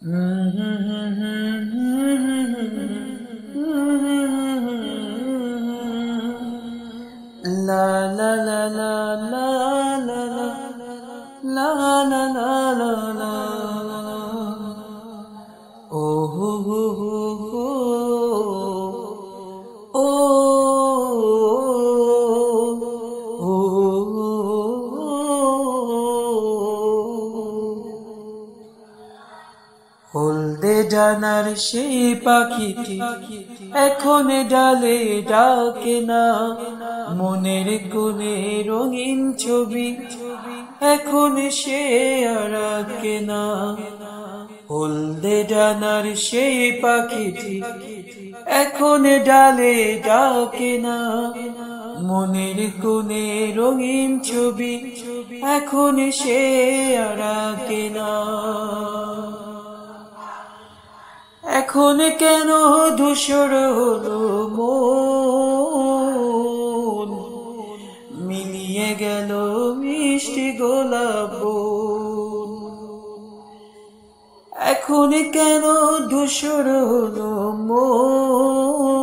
La la la la la la la la la la la. Oh ho ho ho ho. হলদে ডানার সেই পাখিটি এখন ডালে ডাকে না, মনের কোণে রঙিন ছবি এখন সে আর আঁকে না। হলদে ডানার সেই পাখিটি এখন ডালে ডাকে না, মনের কোণে রঙিন ছবি এখন সে আর আঁকে না। এখন কেন ধূসর হলো মন, মিলিয়ে গেল মিষ্টি গোলাপ। এখন কেন ধূসর হলো মন,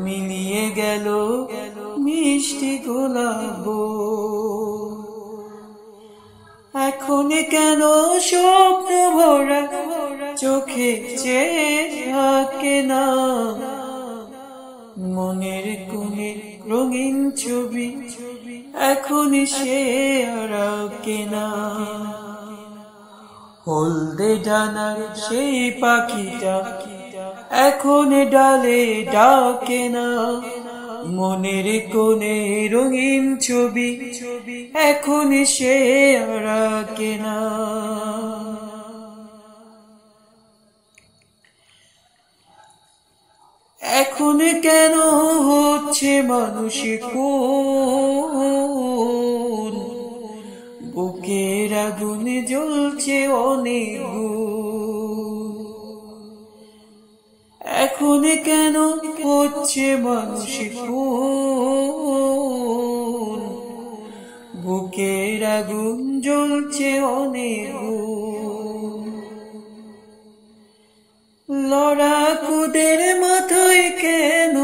মিলিয়ে গেল মিষ্টি গোলাপ। এখন কেন স্বপ্ন ভরা চোখে চেয়ে থাকে না, মনের কোণে রঙিন ছবি এখন সে আর আঁকে না। হলদে ডানার সেই পাখিটা এখন ডালে ডাকে না, মনের কোণে রঙিন ছবি এখন সে আর আঁকে না। এখন কেন হচ্ছে মানুষ খুন, বুকের আগুন জ্বলছে অনেক গুণ। এখন কেন হচ্ছে মানুষ খুন, বুকের আগুন জ্বলছে অনেক গুণ। লড়াকুদের মাথায় কেন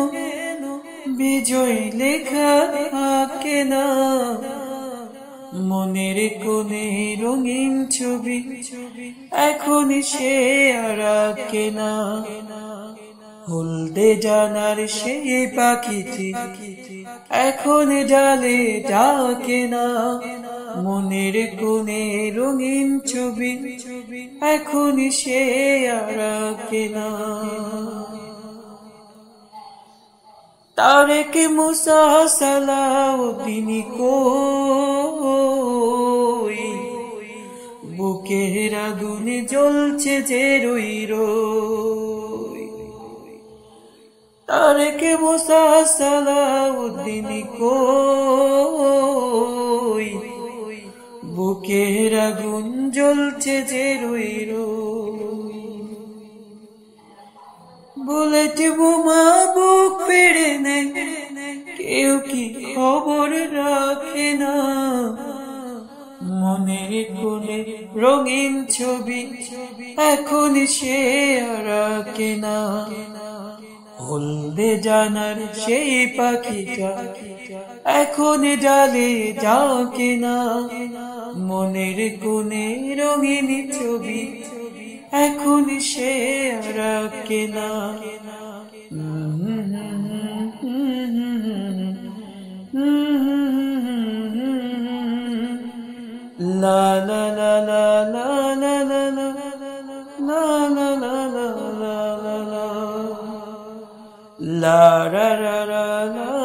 বিজয় লেখা থাকে না, মনের কোণে রঙিন ছবি এখন সে আর আঁকে না। হলদে ডানার সেই পাখিটি এখন ডালে ডাকে না, মনের কোণে রঙিন ছবি এখন সে আর আঁকে না। তারেক মুসা সালাউদ্দিন কই, বুকের আগুনে জ্বলছে যে রই রই। তারেক মুসা সালাউদ্দিন কই, বুকের আগুন জ্বলছে যে রই রই। বুলেট বোমা বুক পেড়ে নেয়, কেউ কি খবর রাখে না, মনের কোণে রঙিন ছবি এখন সে আর আঁকে না। হলদে ডানার সেই পাখিটা এখন ডালে ডাকে না, মনের কোণে রঙিন ছবি এখন সে আর আঁকে না। লা লা লা লা লা লা লা লা লা লা লা লা লা লা লা রা রা রা লা